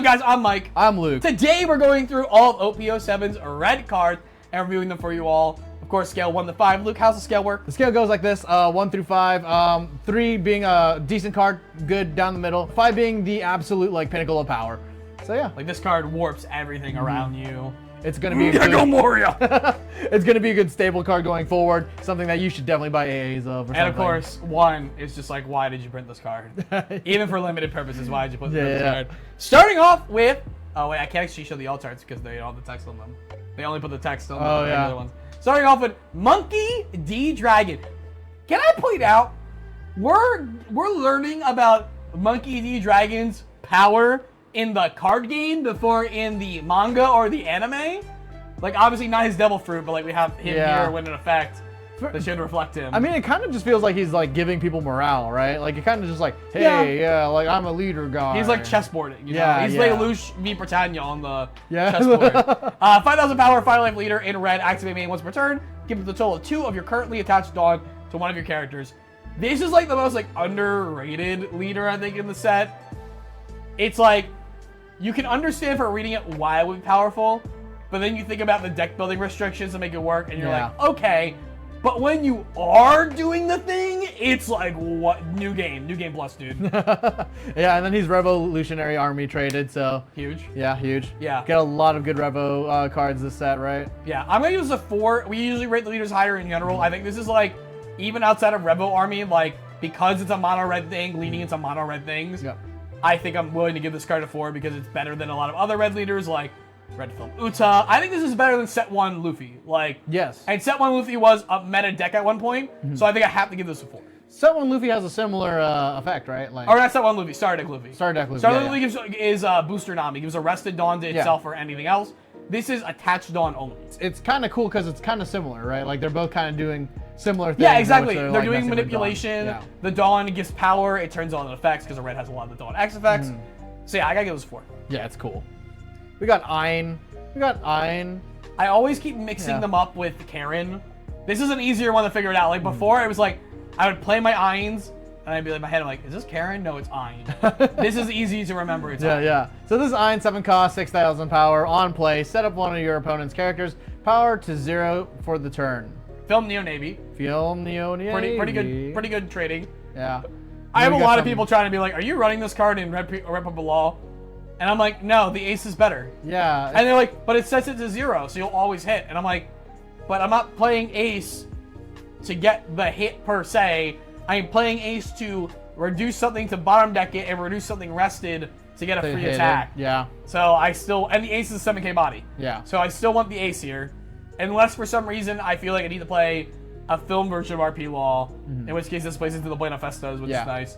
up, guys? I'm Mike. I'm Luke. Today we're going through all of OP07's red cards and reviewing them for you all. Of course, scale 1 to 5. Luke, how's the scale work? The scale goes like this, 1 through 5, 3 being a decent card, good down the middle, 5 being the absolute like pinnacle of power. So yeah. Like this card warps everything around you. It's gonna be a good, it's gonna be a good stable card going forward. Something that you should definitely buy AAs of. Or and of course, 1 is just like, why did you print this card? Even for limited purposes, why did you put this card? Starting off with, oh wait, I can't actually show the alt arts because they don't have the text on them. They only put the text on the other ones. Starting off with Monkey.D.Dragon. Can I point out, we're learning about Monkey.D.Dragon's power in the card game before in the manga or the anime. Like, obviously not his devil fruit, but like we have him here when in effect that should reflect him. I mean, it kind of just feels like he's like giving people morale, right? Like it kind of just like, hey, like I'm a leader guy. He's like chessboarding, you know? He's Lelouch v. Britannia on the chessboard. 5,000 power, 5 life leader in red, activate main once per turn. Give the total of 2 of your currently attached dog to one of your characters. This is like the most like underrated leader, I think, in the set. It's like, you can understand for reading it why it would be powerful, but then you think about the deck building restrictions to make it work, and you're like, okay, but when you are doing the thing, it's like, what? New game plus, dude. Yeah, and then he's Revolutionary Army traded, so. Huge. Yeah, huge. Yeah. Get a lot of good Revo cards this set, right? Yeah, I'm gonna use a 4. We usually rate the leaders higher in general. I think this is like, even outside of Revo Army, like, because it's a mono red thing, leaning into mono red things. Yeah. I think I'm willing to give this card a 4 because it's better than a lot of other red leaders like Red Film Uta. I think this is better than Set 1 Luffy. Like, yes. And Set 1 Luffy was a meta deck at one point, so I think I have to give this a 4. Set 1 Luffy has a similar effect, right? Like, or not Set 1 Luffy, Star Deck Luffy. Star Deck Luffy. Star Deck Luffy is Booster Nami. Gives Arrested Dawn to itself or anything else. This is Attached Dawn only. It's kind of cool because it's kind of similar, right? Like, they're both kind of doing similar things. Yeah, exactly. They're like doing manipulation. Yeah. The Dawn gives power. It turns on the effects because the red has a lot of the Dawn X effects. So yeah, I gotta give this a 4. Yeah, it's cool. We got Ein. I always keep mixing them up with Karen. This is an easier one to figure it out. Like before, it was like, I would play my Eins, and I'd be like, in my head, I'm like, is this Karen? No, it's Ein. This is easy to remember. It's Ein. Yeah. So this is Ein, 7 cost, 6,000 power, on play. Set up one of your opponent's characters. Power to 0 for the turn. Film Neo Navy. Pretty good trading. Yeah. I have a lot of people trying to be like, are you running this card in Red Purple Law? And I'm like, no, the ace is better. Yeah. And they're like, but it sets it to 0, so you'll always hit. And I'm like, but I'm not playing ace to get the hit per se. I'm playing ace to reduce something to bottom deck it and reduce something rested to get a free attack. Yeah. So I still, and the ace is a 7k body. Yeah. So I still want the ace here. Unless for some reason I feel like I need to play a film version of RP Law, in which case this plays into the Buena Festas, which is nice.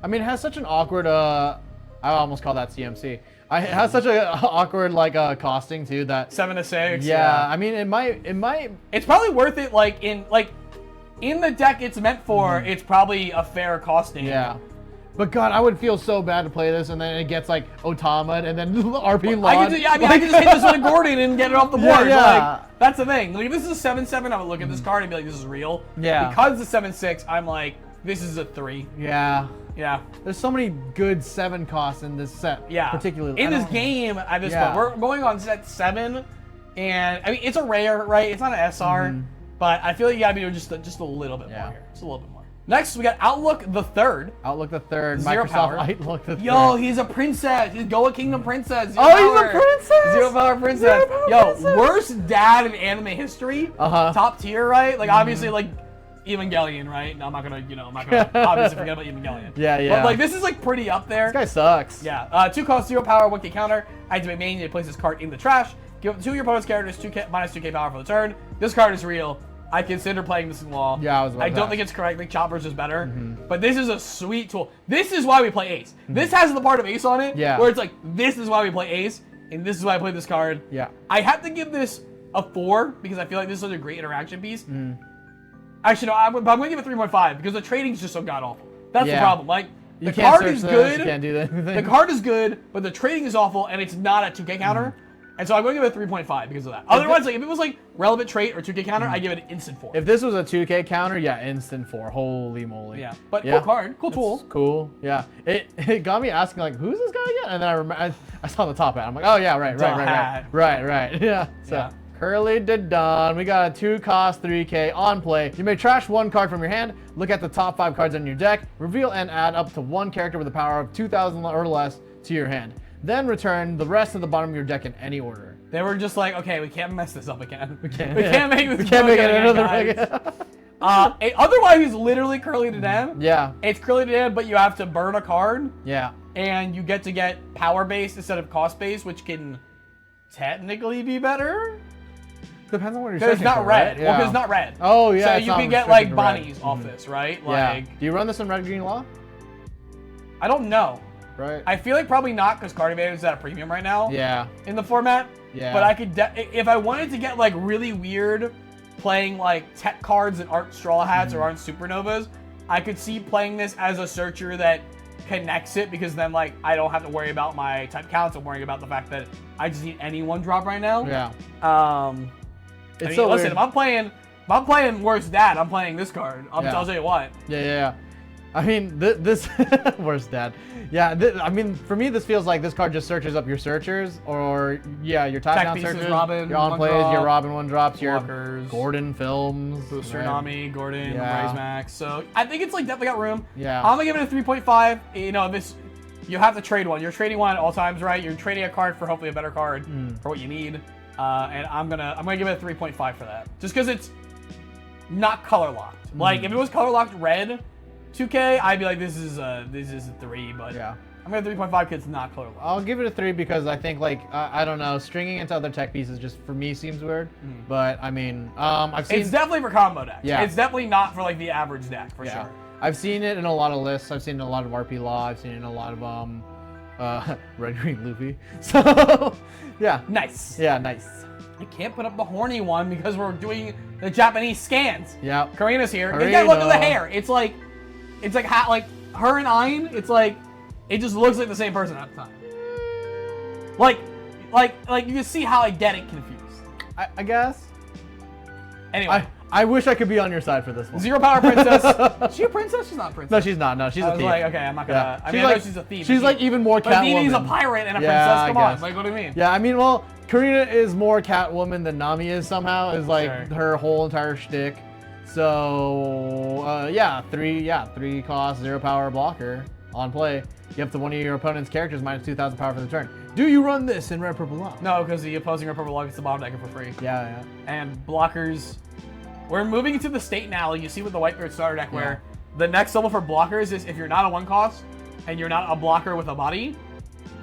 I mean, it has such an awkward, I almost call that CMC. It has such an awkward, like, costing, too, that... 7 to 6, yeah. I mean, it might... It's probably worth it, like, in the deck it's meant for, it's probably a fair costing. Yeah. But God, I would feel so bad to play this, and then it gets like Otama, and then RP Law. I could just hit this with Gordon and get it off the board. Yeah. Like, that's the thing. Like, if this is a 7/7, I would look at this card and be like, this is real. Yeah. Because it's 7/6, I'm like, this is a 3. Yeah. Yeah. There's so many good 7 costs in this set. Yeah. Particularly in this game at this point. We're going on set 7, and I mean it's a rare, right? It's not an SR, but I feel like you gotta be doing just a little bit more here. Just a little bit more. Next, we got Outlook the Third. Outlook the Third. 0 Microsoft power. Outlook the Third. Yo, he's a princess. He's Goa Kingdom princess. He's a princess. 0 power princess. Worst dad in anime history. Top tier, right? Like obviously, like Evangelion, right? No, I'm not gonna obviously forget about Evangelion. Yeah. But like this is like pretty up there. This guy sucks. Yeah. 2 cost, 0 power, 1k counter. Activate main. It places this card in the trash. Give 2 of your opponent's characters minus 2k power for the turn. This card is real. I consider playing this in Law. Yeah, I don't think it's correct. I think Chopper's is better. But this is a sweet tool. This is why we play Ace. This has the part of Ace on it. Yeah. Where it's like, this is why we play Ace, and this is why I play this card. Yeah. I have to give this a 4 because I feel like this is such a great interaction piece. Actually, no, I'm going to give it 3.5 because the trading's just so god-awful. That's the problem. Like, the card is good. You can't do anything. The card is good, but the trading is awful, and it's not a 2k counter. And so I'm going to give it a 3.5 because of that. Otherwise, like if it was like relevant trait or 2K counter, I give it an instant 4. If this was a 2K counter, yeah, instant 4. Holy moly. Yeah, but cool card, cool tool. Cool. Yeah. It got me asking like, who's this guy again? And then I saw the top hat. I'm like, oh yeah, right. Yeah. So. Curly Dadan. We got a 2-cost 3K on play. You may trash 1 card from your hand, look at the top 5 cards on your deck, reveal and add up to 1 character with a power of 2,000 or less to your hand. Then return the rest of the bottom of your deck in any order. They were just like, okay, we can't mess this up again. We can't make this. We can't make it another. Otherwise, it's literally Curly Dadan. Yeah. It's Curly Dadan, but you have to burn a card. Yeah. And you get to get power based instead of cost based, which can technically be better. Depends on what you're Because it's not red. right? Yeah. Well, because it's not red. Oh, yeah. So you can get like Bonnies off this, right? Like, Do you run this in Red Green Law? I don't know. Right. I feel like probably not because Card Advantage is at a premium right now. Yeah. In the format. Yeah. But I could, if I wanted to get like really weird, playing like tech cards that aren't Straw Hats or aren't Supernovas, I could see playing this as a searcher that connects it because then like I don't have to worry about my type counts. I'm worrying about the fact that I just need any 1 drop right now. Yeah. It's so listen, weird. If I'm playing Worst Dad, I'm playing this card. I'll tell you what. Yeah. I mean, this Worst Dad. Yeah, I mean, for me, this feels like this card just searches up your searchers, or your top down searchers, Robin, your on plays, your Robin 1-drops, your blockers, Gordon films, Booster Nami, Gordon, Rise Max. So I think it's like definitely got room. Yeah. I'm gonna give it a 3.5. You know, you have to trade one. You're trading one at all times, right? You're trading a card for hopefully a better card for what you need. And I'm gonna give it a 3.5 for that, just because it's not color locked. Like if it was color locked red 2K, I'd be like this is a 3, but I'm gonna 3.5 because it's not color locked. I'll give it a 3 because I think like I don't know, stringing into other tech pieces just for me seems weird. But I mean, I've seen it's definitely for combo decks. Yeah. It's definitely not for like the average deck for sure. I've seen it in a lot of lists. I've seen it in a lot of RP Law. I've seen it in a lot of Red Green Luffy. So yeah. Nice. Yeah, nice. I can't put up the horny one because we're doing the Japanese scans. Yeah. Karina's here. Again, look at the hair. It's like her and Ein. It's like it just looks like the same person at the time. Like you can see how I get it confused. I guess. Anyway. I wish I could be on your side for this one. 0 power princess. Is she a princess? She's not a princess. No, she's not. No, she's a thief. I was like, okay, I'm not gonna. I mean, I know she's a thief. She's like even more Catwoman. But Nini's a pirate and a princess. Come on, like what do you mean? Yeah, I mean, well, Carina is more Catwoman than Nami is somehow. Is like her whole entire shtick. So 3 cost, 0 power blocker on play. You have to one of your opponent's characters minus 2,000 power for the turn. Do you run this in Red Purple Law? No, because the opposing Red Purple Law gets the bottom decker for free. Yeah. And blockers. We're moving into the state now. You see with the Whitebeard starter deck where the next level for blockers is if you're not a 1 cost and you're not a blocker with a body,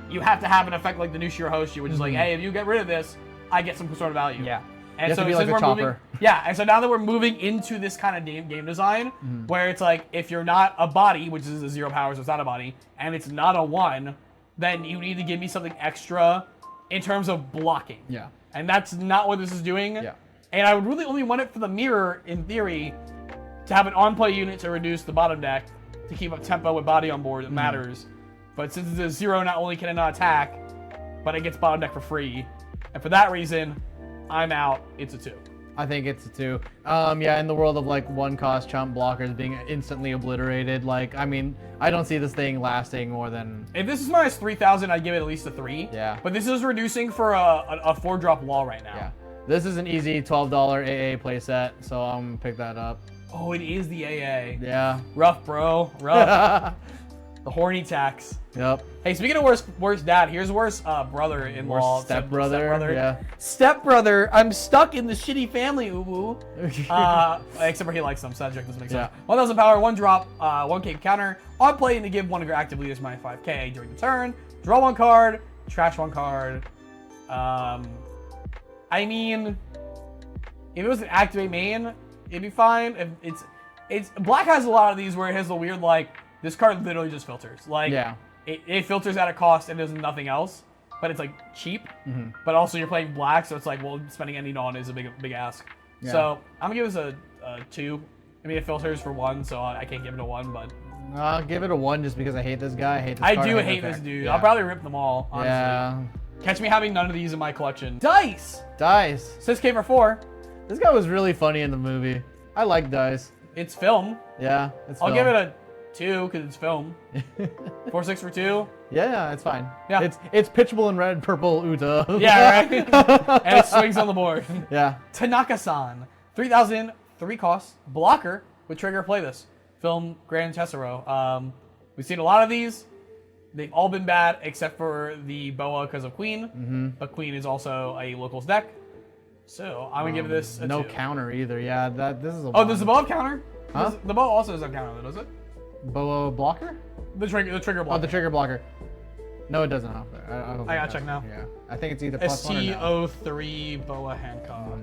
you have to have an effect like the new Shiro Hoshi, which is like, hey, if you get rid of this, I get some sort of value. Yeah. And so be like a chopper. And so now that we're moving into this kind of game design, where it's like if you're not a body, which is a 0 power, so it's not a body, and it's not a 1, then you need to give me something extra in terms of blocking. Yeah. And that's not what this is doing. Yeah. And I would really only want it for the mirror, in theory, to have an on-play unit to reduce the bottom deck, to keep up tempo with body on board, it matters. But since it's a 0, not only can it not attack, but it gets bottom deck for free. And for that reason, I'm out. It's a 2. I think it's a 2. In the world of like 1 cost chump blockers being instantly obliterated, like, I mean, I don't see this thing lasting more than... If this is minus 3,000, I'd give it at least a 3. Yeah. But this is reducing for a 4-drop wall right now. Yeah. This is an easy $12 AA playset, so I'm gonna pick that up. Oh, it is the AA. Yeah. Rough, bro. Rough. The horny tax. Yep. Hey, speaking of worst dad, here's worst brother-in-law. Worst stepbrother. Yeah. Stepbrother, I'm stuck in the shitty family, uwu. Except for he likes them, so that joke doesn't make sense. 1,000 power, 1 drop, 1K counter. On play to give one of your active leaders minus 5K during the turn. Draw 1 card, trash 1 card. I mean, if it was an activate main, it'd be fine. If it's Black has a lot of these where it has the weird like this card literally just filters. Like it filters at a cost and there's nothing else, but it's like cheap. But also you're playing Black, so it's like, well, spending any non is a big ask. Yeah. So I'm gonna give this a 2. I mean, it filters for 1, so I can't give it a 1, but I'll give it a 1 just because I hate this guy. I hate this I do hate this dude. Yeah. I'll probably rip them all, honestly. Yeah. Catch me having none of these in my collection. Dice! Dice. 6K for 4. This guy was really funny in the movie. I like Dice. It's film. Yeah, it's I'll film. give it a 2 because it's film. 4-6 for 2. Yeah, it's fine. Yeah. It's pitchable in red, purple, Uta. Yeah, right? And it swings on the board. Yeah. Tanaka San. 3,000, 3 costs. Blocker with trigger play this. Film Grand Tessero. We've seen a lot of these. They've all been bad except for the Boa because of Queen. But Queen is also a locals deck. So I'm going to give this a 2. Counter either. Yeah, this is a Oh, there's the Boa counter? Huh? The Boa also doesn't have counter, does it? Boa blocker? The trigger blocker. Oh, the trigger blocker. No, it doesn't have that. I don't I gotta check now. Yeah. I think it's either A +1 or no. CO3 Boa Hancock.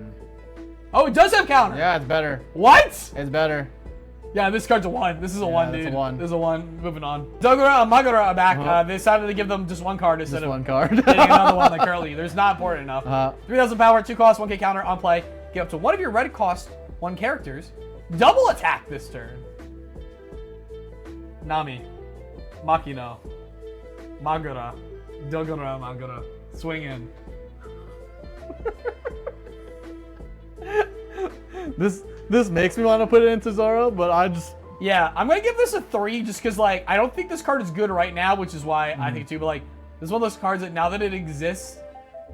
Oh, it does have counter. Yeah, it's better. What? It's better. Yeah, this card's a 1. This is a 1, dude. That's a 1. This is a 1. Moving on. Dougura Magura are back. They decided to give them just 1 card instead Just of one card. getting another one like currently. There's not important enough. 3,000 power, 2 cost, 1K counter on play. Get up to one of your red cost 1 characters. Double attack this turn. Nami. Makino. Magura. Dougura Magura. Swing in. This makes me want to put it into Zoro, but I just... Yeah, I'm going to give this a 3 just because, like, I don't think this card is good right now, which is why I think 2. But, like, this is one of those cards that now that it exists,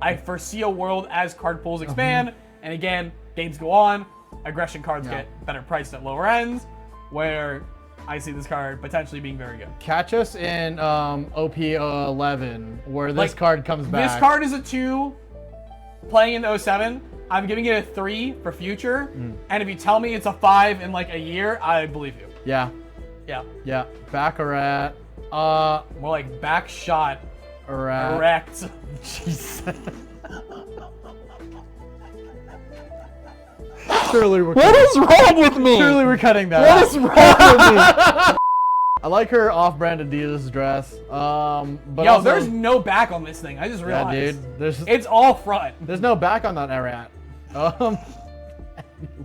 I foresee a world as card pools expand. And, again, games go on. Aggression cards get better priced at lower ends, where I see this card potentially being very good. Catch us in OP07, where this card comes back. This card is a 2. Playing in the 07, I'm giving it a 3 for future. And if you tell me it's a 5 in like a year, I believe you. Yeah. Yeah. Yeah. Baccarat. More like back shot. Erect. Jesus. Surely we're What is wrong with me? Surely we're cutting that. What is wrong with me? I like her off-brand Adidas dress. But yo, also, there's no back on this thing. I just realized. Yeah, dude. It's all front. There's no back on that Arat. Oh,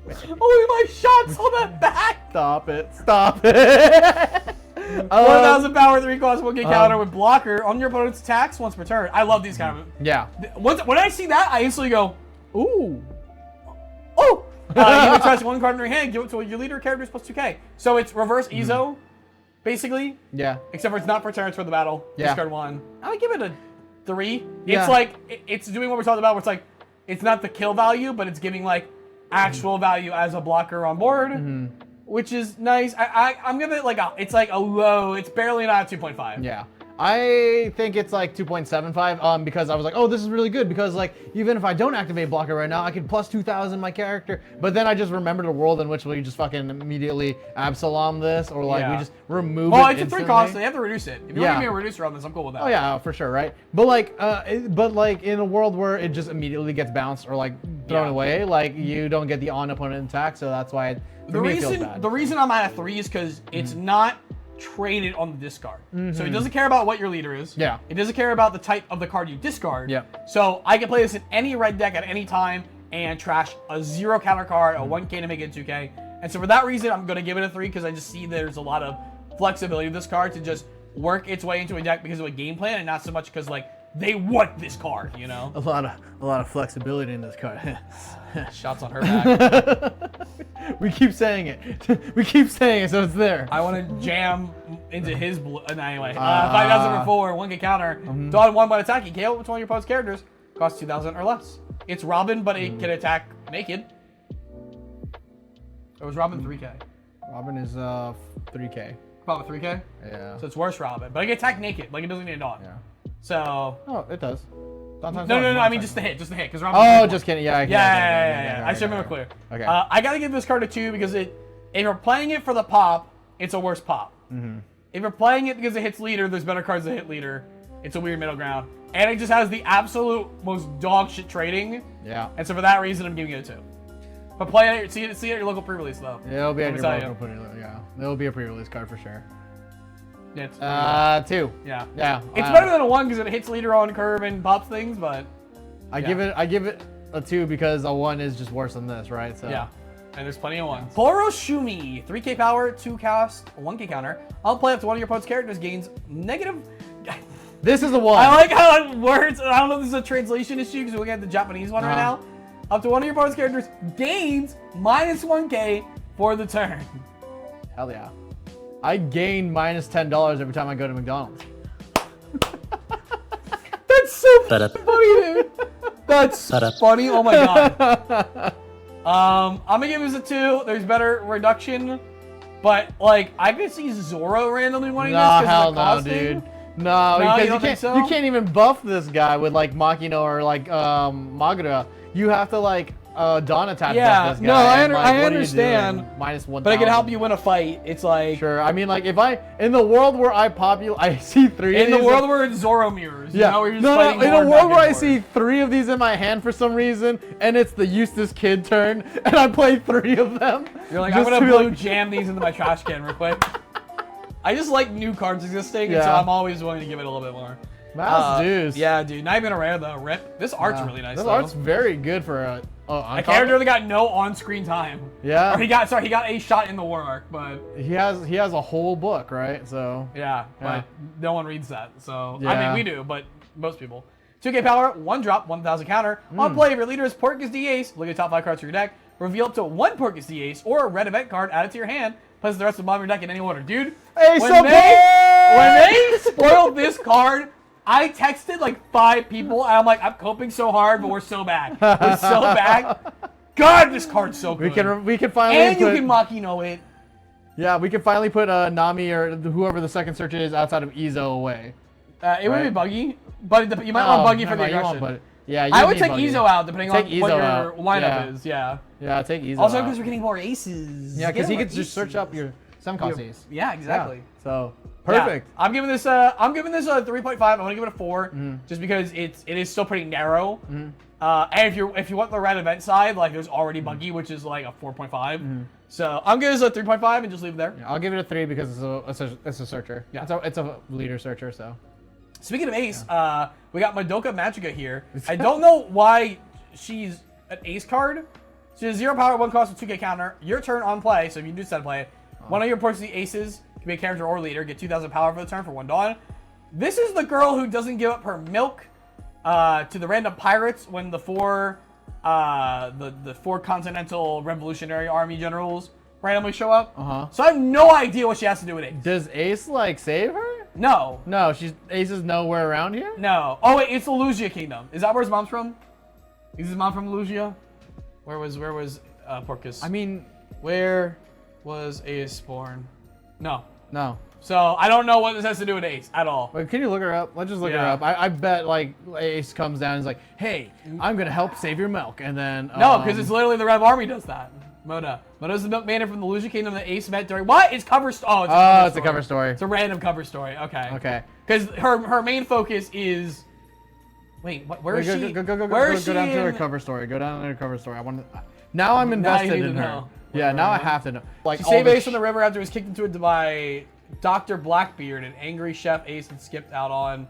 my shots on that back. Stop it. Stop it. 4,000 power, 3 cost, 1K counter with blocker on your opponent's attacks once per turn. I love these kind of. Yeah. When I see that, I instantly go, ooh. Oh. You can touch 1 card in your hand, give it to your leader characters plus 2K. So it's reverse Ezo, basically. Yeah. Except for it's not for turns for the battle. Yeah. Discard 1. I would give it a 3. Yeah. It's like, it's doing what we're talking about where it's like, it's not the kill value, but it's giving like actual value as a blocker on board, which is nice. I'm giving it like it's like a low, it's barely not a 2.5. Yeah. I think it's like 2.75 because I was like, oh, this is really good because like even if I don't activate blocker right now, I can plus 2,000 my character. But then I just remembered a world in which we just fucking immediately Absalom this or like we just remove it. Well, it's instantly. a 3 cost, so they have to reduce it. If you want to give me a reducer on this, I'm cool with that. Oh yeah, for sure, right? But like, in a world where it just immediately gets bounced or like thrown away, like you don't get the on opponent attack, so that's why it feels bad. The reason I'm at a 3 is because it's not traded on the discard. So it doesn't care about what your leader is. Yeah. It doesn't care about the type of the card you discard. Yeah. So I can play this in any red deck at any time and trash a 0 counter card, a 1K to make it 2K. And so for that reason, I'm going to give it a 3 because I just see there's a lot of flexibility of this card to just work its way into a deck because of a game plan and not so much because like they want this card, you know? A lot of flexibility in this card. Shots on her back. We keep saying it. We keep saying it, so it's there. I want to jam into his blue. Anyway, 5,000 for 4, 1K counter. Dawn 1 by attacking. KO with one of your opponent's characters. Costs 2,000 or less. It's Robin, but it can attack naked. It was Robin 3K. Robin is 3K. Probably 3K? Yeah. So it's worse Robin. But it can attack naked. Like it doesn't need a Dawn. Yeah. So. Oh, it does. No, I mean just the hit. Because Robin. Oh, just kidding. Yeah. Yeah. I should remember clear. Okay. I gotta give this card a 2 because if you're playing it for the pop, it's a worse pop. If you're playing it because it hits leader, there's better cards that hit leader. It's a weird middle ground. And it just has the absolute most dog shit trading. Yeah. And so for that reason, I'm giving it a 2. But play it, see it at your local pre-release though. It'll be at your local pre-release. Yeah. It'll be a pre-release card for sure. Yeah, it's 2. Yeah. Yeah. It's better than a 1 because it hits leader on curve and pops things, but I give it a 2 because a 1 is just worse than this, right? So yeah. And there's plenty of 1s. Poroshuumi, 3K power, 2 cost, 1K counter. I'll play up to one of your opponent's characters gains negative This is the one. I like how it words. I don't know if this is a translation issue because we're looking at the Japanese one right now. Up to one of your opponent's characters gains -1K for the turn. Hell yeah. I gain -$10 every time I go to McDonald's. That's so funny, dude. That's funny. Oh my god. I'm gonna give this a 2. There's better reduction, but like I could see Zoro randomly winning this because of the costing. Dude. No, because you can't even buff this guy with like Makino or like Magura. You have to like Dawn attack buff this guy. No, I what understand. -1,000. But I can help you win a fight. It's like sure. I mean, like if in the world where I see 3 in the world where it's Zoro mirrors. Yeah. You know, where you're just fighting in a world where I see 3 of these in my hand for some reason, and it's the Eustace Kid turn, and I play 3 of them. You're like, I'm gonna blue jam these into my trash can real quick. I just like new cards existing, and so I'm always willing to give it a little bit more. Mass Deuce. Yeah, dude. Not even a rare though. Rip. This art's really nice. This though. art's very good for a character that got no on-screen time. Yeah. Or he got a shot in the war arc, but he has a whole book, right? So yeah, but no one reads that. So I mean, we do, but most people. 2K power, 1 drop, 1,000 counter. On play, if your leader is Porcus D Ace, look at the top 5 cards of your deck. Reveal up to 1 Porcus D Ace or a red event card added to your hand. Place the rest of the bottom of your deck in any order, dude. When they spoiled this card, I texted like 5 people, and I'm like, I'm coping so hard, but we're so bad. We're so bad. God, this card's so good. We can finally and you can Makino it. Yeah, we can finally put Nami or whoever the second search is outside of Izo away. It would be buggy, but you might want buggy for the aggression. Yeah, I would take Izo out depending on what Izo your lineup is. Yeah. Yeah, take Izo also, out. because we're getting more aces. Yeah, because he could just search up your Semcon ace. Yeah, exactly. Yeah, so perfect. Yeah. I'm giving this a 3.5. I want to give it a 4, just because it is still pretty narrow. And if you want the red event side, like there's already buggy, which is like a 4.5. So I'm giving this a 3.5 and just leave it there. Yeah, I'll give it a 3 because it's a searcher. Yeah, it's a leader searcher. So. Speaking of ace, we got Madoka Magica here. I don't know why she's an ace card. She has 0 power, 1 cost, with 2K counter. Your turn on play, so if you do set play, one of your Porcus aces can be a character or leader. Get 2,000 power for the turn for 1 Dawn. This is the girl who doesn't give up her milk to the random pirates when the 4 Continental Revolutionary Army generals randomly show up. So I have no idea what she has to do with it. Does Ace like save her? No. No, Ace is nowhere around here? No. Oh wait, it's the Lugia Kingdom. Is that where his mom's from? Is his mom from Lugia? Where was Porcus? I mean, where was Ace born? No. No. So I don't know what this has to do with Ace at all. Wait, can you look her up? Let's just look her up. I bet like Ace comes down and is like, hey, I'm gonna help save your milk, and then no, because it's literally the Rev Army does that. Moda is the milk banner from the Lugia Kingdom that Ace met during what? It's cover story. Oh, it's a cover story. It's a random cover story. Okay. Okay. Because her main focus is. Wait, where is she? Go down to her cover story. Go down to her cover story. Now I'm invested in her. Yeah, now I have to know. Like she saved Ace from the river after he was kicked into it by Dr. Blackbeard, an angry chef Ace had skipped out on,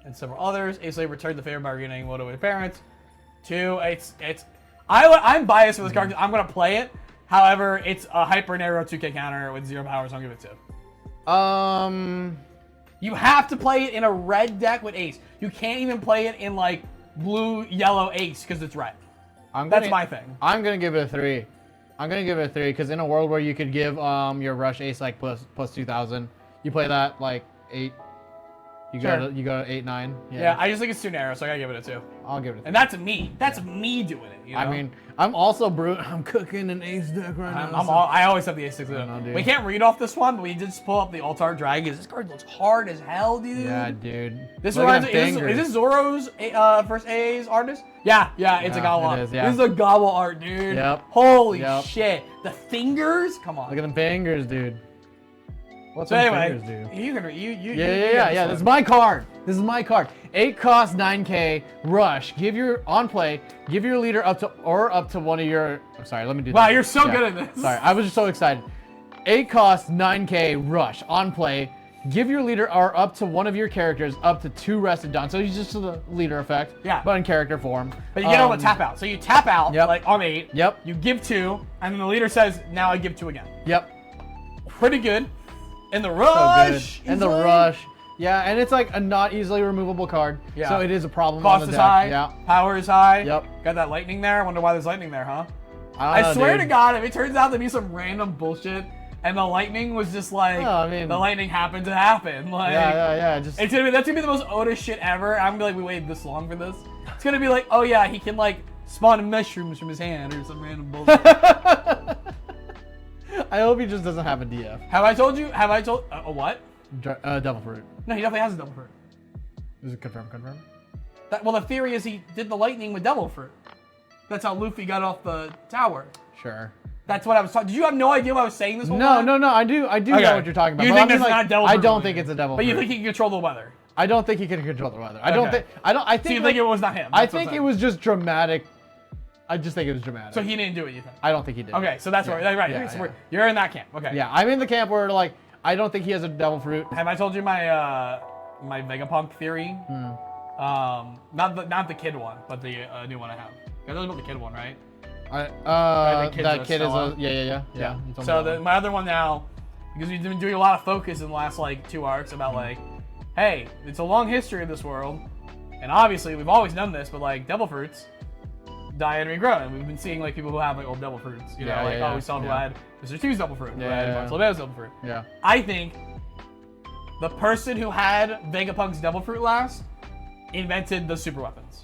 and several others. Ace later returned the favor by reuniting Moda with parents. 2, I'm biased for this card. I'm gonna play it. However, it's a hyper narrow 2K counter with 0 power, so I'll give it 2. You have to play it in a red deck with Ace. You can't even play it in like blue, yellow Ace because it's red. That's my thing. I'm gonna give it a 3. I'm gonna give it a 3 because in a world where you could give your rush Ace like plus 2,000, you play that like 8. You go to 8, 9. Yeah, I just think it's too narrow, so I gotta give it a 2. I'll give it a 3. And that's me. That's me doing it. You know? I mean, I'm also I'm cooking an Ace deck right now. I always have the Ace 6. We can't read off this one, but we did just pull up the Altar Dragon. This card looks hard as hell, dude. Yeah, dude. This reminds me. Is this Zoro's first AA's artist? Yeah, it's a gobble art. This is a gobble art, dude. Yep. Holy shit. The fingers? Come on. Look at them fingers, dude. What's so anyway, fingers do? Yeah. This is my card. 8 cost 9K. Rush. Give your leader up to one of your. I'm sorry. Let me do that. Wow, you're so good at this. Sorry, I was just so excited. 8 cost 9K. Rush on play. Give your leader or up to one of your characters up to 2 rested Dawn. So he's just the leader effect. Yeah. But in character form. But you get on the tap out. So you tap out like on 8. Yep. You give 2, and then the leader says, "Now I give 2 again." Yep. Pretty good. And the rush. So good. And the rush. Yeah, and it's like a not easily removable card. Yeah. So it is a problem Cost on the is deck. high. Yeah. Power is high. Yep. Got that lightning there. I wonder why there's lightning there, huh? I swear dude. to God, if it turns out to be some random bullshit, and the lightning was just like, the lightning happened to happen. Like, yeah. Just that's gonna be the most Oda shit ever. I'm gonna be like, we waited this long for this. It's gonna be like, oh yeah, he can like spawn mushrooms from his hand or some random bullshit. I hope he just doesn't have a DF. Have I told a what? Devil fruit. No, he definitely has a devil fruit. Is it confirmed? Well, the theory is he did the lightning with devil fruit. That's how Luffy got off the tower. Sure. That's what I was talking. Did you have no idea what I was saying this whole time? No. I do know what you're talking about. You think that's not devil fruit? I don't think it's a devil fruit. But you think he can control the weather? I don't think he can control the weather. I think. So you think it was not him? I think it was just dramatic. I just think it was dramatic. So he didn't do it, you think? I don't think he did. Okay, so that's right. Yeah, so you're in that camp. Okay. Yeah, I'm in the camp where like I don't think he has a devil fruit. Have I told you my my Vegapunk theory? Not the kid one, but the new one I have. I know about the kid one, right? That kid is a yeah. So my other one now, because we've been doing a lot of focus in the last like 2 arcs about like, hey, it's a long history of this world, and obviously we've always known this, but like devil fruits die and regrow, and we've been seeing like people who have like old devil fruits, we saw who had Mr. Two's devil fruit, who had Barcelona's devil fruit. Yeah. I think the person who had Vegapunk's devil fruit last invented the super weapons.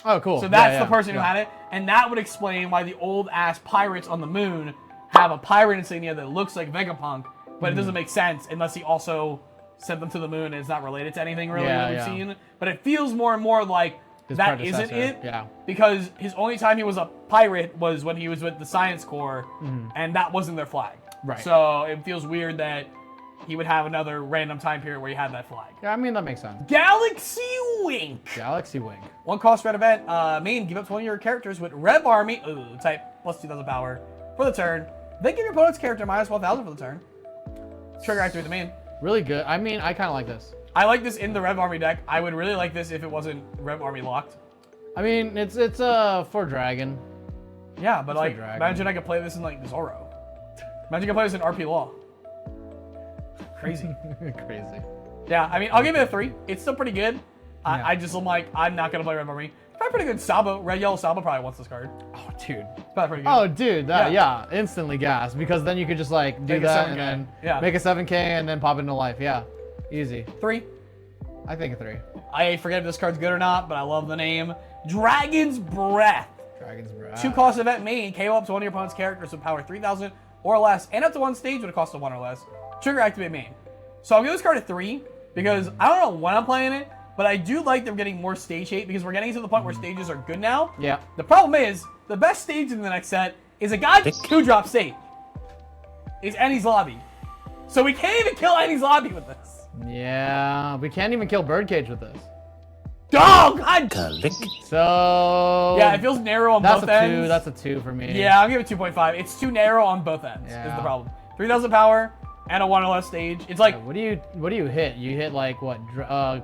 Oh, cool. So that's the person who had it, and that would explain why the old ass pirates on the moon have a pirate insignia that looks like Vegapunk, but it doesn't make sense unless he also sent them to the moon and it's not related to anything really that we've seen. But it feels more and more like his that isn't it. Yeah. Because his only time he was a pirate was when he was with the Science Corps, and that wasn't their flag. Right. So it feels weird that he would have another random time period where he had that flag. Yeah, I mean, that makes sense. Galaxy Wink. Galaxy Wink. 1 cost red event. Main, give up to one of your characters with Rev Army. Type plus 2,000 power for the turn. Then give your opponent's character minus 1,000 for the turn. Trigger activate the main. Really good. I mean, I kind of like this. I like this in the Rev Army deck. I would really like this if it wasn't Rev Army locked. I mean, it's for Dragon. Yeah, but like, imagine I could play this in like Zoro. Imagine I could play this in RP Law. Crazy. Crazy. Yeah, I mean, I'll give it a 3. It's still pretty good. I just am like, I'm not gonna play Red Army. Probably pretty good. Sabo, Red Yellow Sabo probably wants this card. Oh, dude. Probably pretty good. Oh, dude. Yeah, instantly gas because then you could just like do Make that and then make a 7K and then pop into life. Yeah, easy. 3. I think a 3. I forget if this card's good or not, but I love the name. Dragon's Breath. Dragon's Breath. 2 cost event main. KO up to one of your opponent's characters with power 3,000 or less, and up to one stage with a cost of 1 or less. Trigger activate main. So I'll give this card a 3 because I don't know when I'm playing it, but I do like them getting more stage hate because we're getting to the point where stages are good now. Yeah. The problem is the best stage in the next set is a god 2-drop stage. It's Annie's Lobby. So we can't even kill Annie's Lobby with this. Yeah, we can't even kill Birdcage with this. Oh, God! So... Yeah, it feels narrow on both ends. That's a 2 for me. Yeah, I'll give it 2.5. It's too narrow on both ends is the problem. 3,000 power and a 1 or less stage. It's like... What do you hit? You hit like what? Karada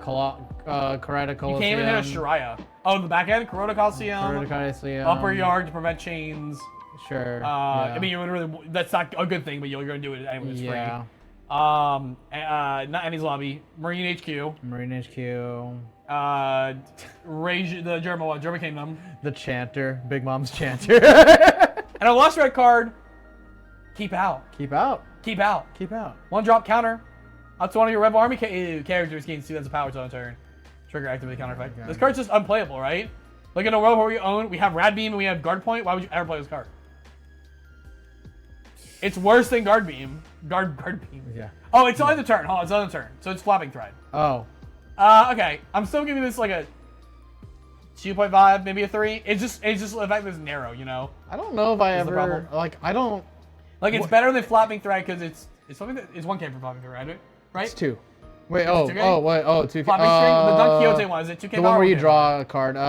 Coliseum? You can't even hit a Shiraya. Oh, the back end? Karada Coliseum. Upper yard to prevent chains. Sure. I mean, you would really... That's not a good thing, but you're going to do it anyway. It's free. Not Annie's Lobby. Marine HQ. Rage, the German one, German Kingdom. The Chanter, Big Mom's Chanter. And our last red card, Keep Out. Keep Out. 1 drop counter. Up to one of your Rebel Army characters gains 2,000 power to on turn. Trigger activate counter effect. This card's just unplayable, right? Like in a world where we have Rad Beam and we have Guard Point, why would you ever play this card? It's worse than Guard Beam. Guard Beam. Yeah. Oh, it's on the turn. It's on the turn. So it's Flapping Thread. Oh. Okay. I'm still giving this like a 2.5, maybe a 3. It's just the fact that it's narrow, you know? I don't know if I ever, I don't... Like, it's better than Flapping Thread because it's something that is 1K for Flapping Thread, right? It's 2. Wait, 2K? 2K. Flapping String, the Don Quixote one, is it 2K? The one where you draw a card. No,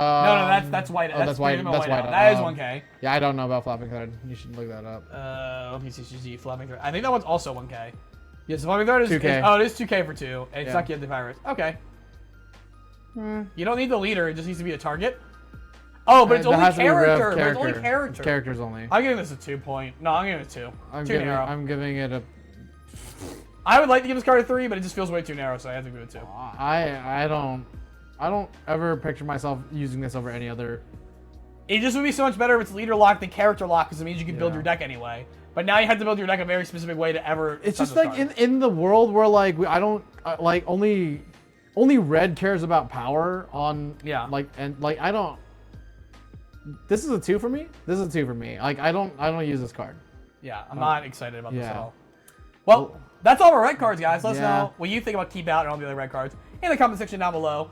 that's white. Oh, that's white. That's white. That is 1K. Yeah, I don't know about Flapping Thread. You should look that up. OPTCG, Flapping Thread. I think that one's also 1K. Yes, Flapping Thread is 2K. Oh, it is 2K for 2. And it's not Get the Pirates. Okay. You don't need the leader, it just needs to be a target. Oh, but it's only character. But it's only character. Characters only. I'm giving this a 2 point. No, I'm giving it a 2. I'm giving it a... I would like to give this card a 3, but it just feels way too narrow, so I have to give it a 2. I don't ever picture myself using this over any other. It just would be so much better if it's leader lock than character lock, because it means you can build your deck anyway. But now you have to build your deck a very specific way to ever. It's just like in the world where like I don't like only red cares about power on I don't. This is a 2 for me. This is a 2 for me. Like I don't use this card. Yeah, I'm not excited about this at all. Well, that's all of our red cards, guys. Let us know what you think about Keep Out and all the other red cards in the comment section down below.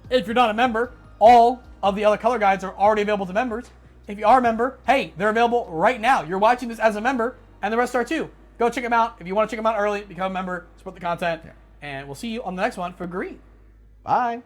If you're not a member, all of the other color guides are already available to members. If you are a member, hey, they're available right now. You're watching this as a member, and the rest are too. Go check them out. If you want to check them out early, become a member, support the content, and we'll see you on the next one for green. Bye.